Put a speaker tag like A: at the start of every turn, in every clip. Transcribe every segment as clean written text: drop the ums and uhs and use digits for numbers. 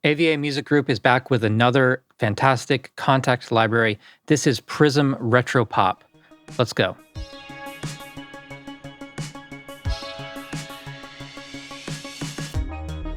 A: AVA Music Group is back with another fantastic KONTAKT library. This is PRISM Retro Pop. Let's go.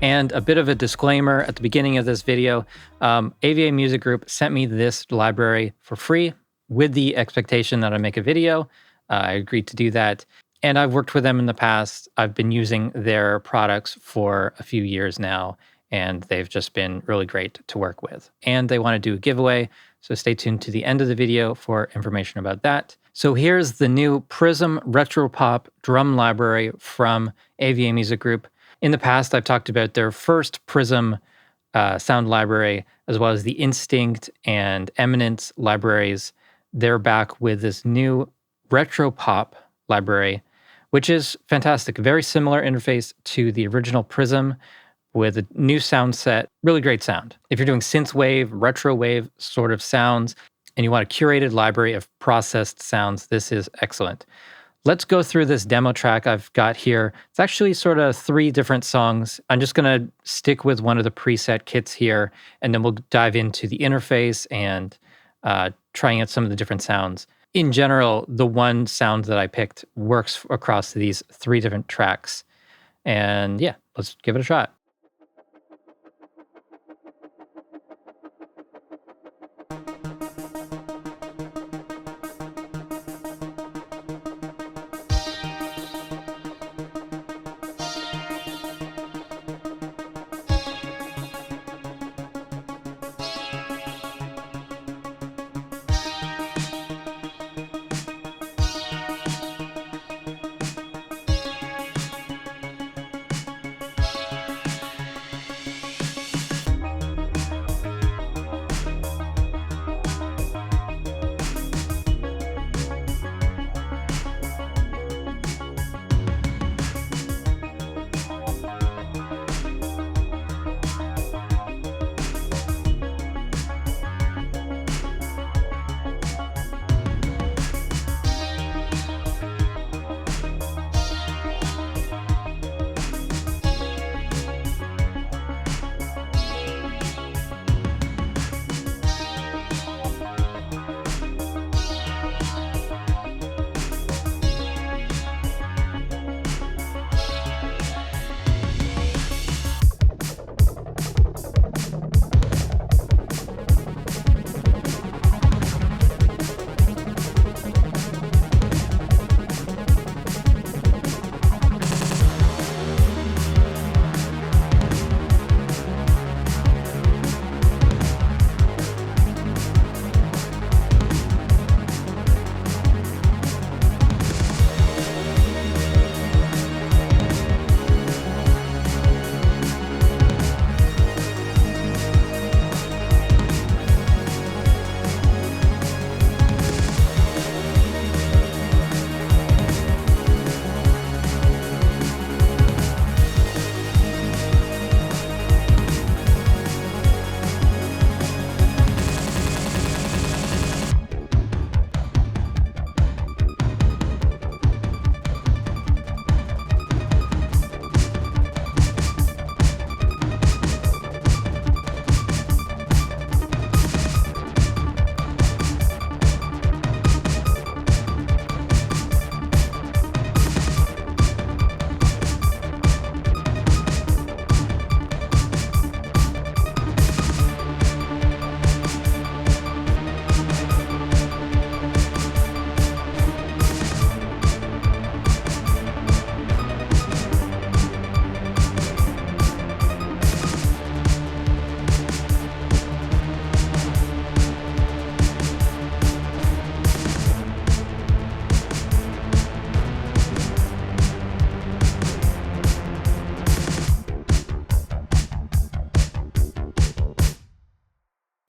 A: And a bit of a disclaimer at the beginning of this video, AVA Music Group sent me this library for free with the expectation that I make a video. I agreed to do that. And I've worked with them in the past. I've been using their products for a few years now, and they've just been really great to work with. And they want to do a giveaway, so stay tuned to the end of the video for information about that. So here's the new PRISM Retro Pop drum library from AVA Music Group. In the past, I've talked about their first PRISM sound library, as well as the Instinct and Eminence libraries. They're back with this new Retro Pop library, which is fantastic. Very similar interface to the original PRISM with a new sound set, really great sound. If you're doing synthwave, retro wave sort of sounds, and you want a curated library of processed sounds, this is excellent. Let's go through this demo track I've got here. It's actually sort of 3 different songs. I'm just going to stick with one of the preset kits here, and then we'll dive into the interface and trying out some of the different sounds. In general, the one sound that I picked works across these 3 different tracks. And yeah, let's give it a shot.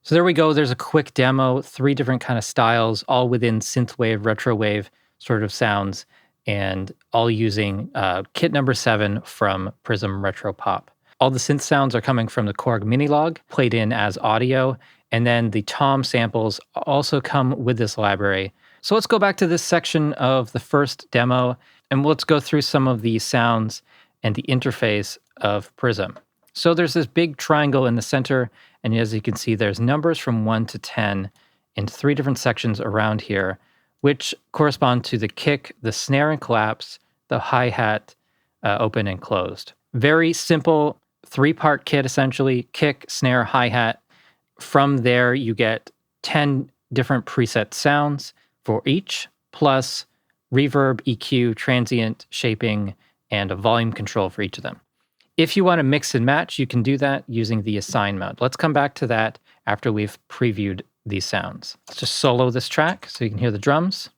A: So there we go. There's a quick demo, 3 different kind of styles, all within synthwave, retro wave sort of sounds, and all using kit number 7 from PRISM Retro Pop. All the synth sounds are coming from the Korg Minilog, played in as audio, and then the tom samples also come with this library. So let's go back to this section of the first demo, and let's go through some of the sounds and the interface of PRISM. So there's this big triangle in the center, and as you can see, there's numbers from 1 to 10 in 3 different sections around here, which correspond to the kick, the snare and claps, the hi-hat, open and closed. Very simple 3-part kit, essentially: kick, snare, hi-hat. From there, you get 10 different preset sounds for each, plus reverb, EQ, transient, shaping, and a volume control for each of them. If you want to mix and match, you can do that using the assign mode. Let's come back to that after we've previewed these sounds. Let's just solo this track so you can hear the drums.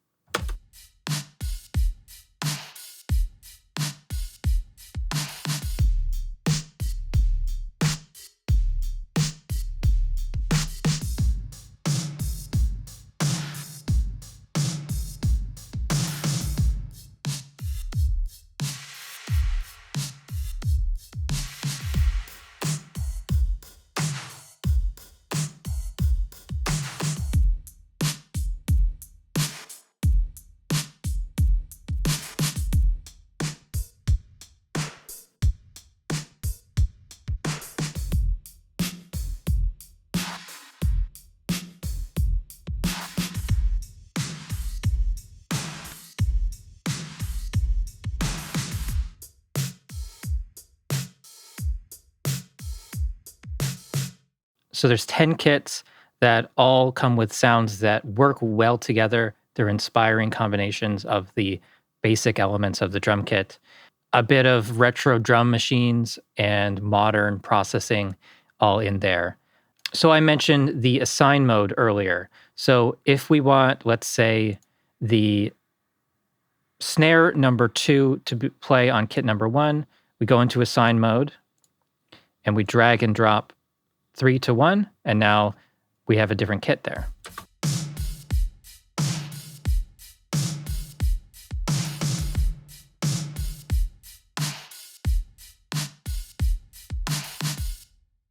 A: So there's 10 kits that all come with sounds that work well together. They're inspiring combinations of the basic elements of the drum kit. A bit of retro drum machines and modern processing all in there. So I mentioned the assign mode earlier. So if we want, let's say, the snare number 2 to play on kit number 1, we go into assign mode and we drag and drop 3 to 1, and now we have a different kit there.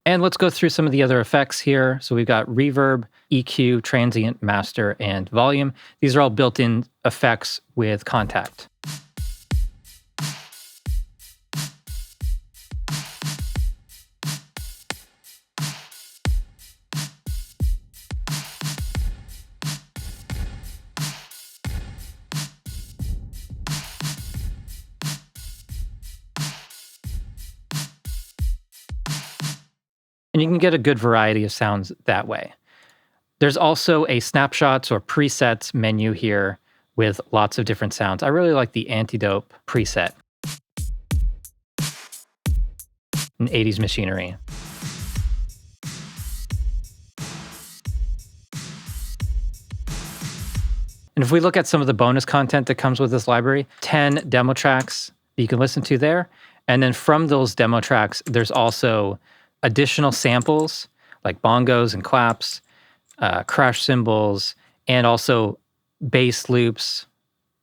A: And let's go through some of the other effects here. So we've got reverb, EQ, transient, master, and volume. These are all built-in effects with KONTAKT. And you can get a good variety of sounds that way. There's also a snapshots or presets menu here with lots of different sounds. I really like the Antidote preset in 80s machinery. And if we look at some of the bonus content that comes with this library, 10 demo tracks that you can listen to there. And then from those demo tracks, there's also additional samples like bongos and claps, crash cymbals, and also bass loops,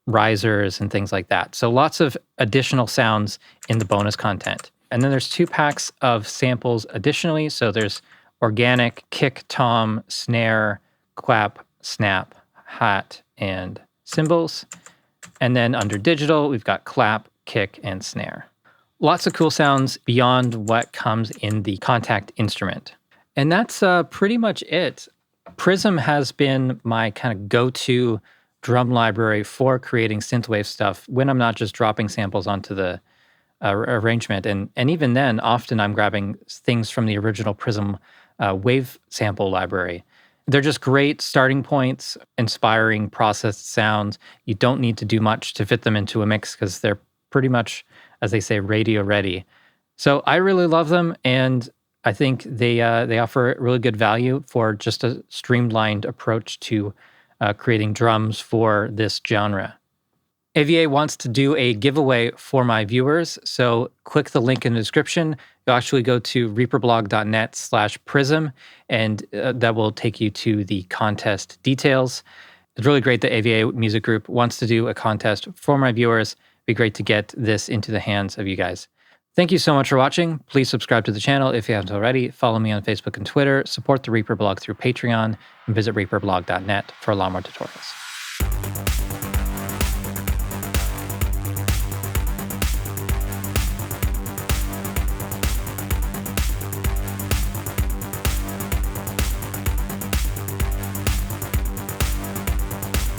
A: risers, and things like that. So lots of additional sounds in the bonus content. And then there's 2 packs of samples additionally. So there's organic, kick, tom, snare, clap, snap, hat, and cymbals. And then under digital, we've got clap, kick, and snare. Lots of cool sounds beyond what comes in the KONTAKT Instrument. And that's pretty much it. PRISM has been my kind of go-to drum library for creating synthwave stuff when I'm not just dropping samples onto the arrangement. And even then, often I'm grabbing things from the original PRISM wave sample library. They're just great starting points, inspiring processed sounds. You don't need to do much to fit them into a mix because they're pretty much, as they say, radio ready. So I really love them, and I think they offer really good value for just a streamlined approach to creating drums for this genre. AVA wants to do a giveaway for my viewers, so click the link in the description. You'll actually go to reaperblog.net/prism, and that will take you to the contest details. It's really great that AVA Music Group wants to do a contest for my viewers. It'd be great to get this into the hands of you guys. Thank you so much for watching. Please subscribe to the channel if you haven't already. Follow me on Facebook and Twitter. Support the Reaper blog through Patreon, and visit reaperblog.net for a lot more tutorials.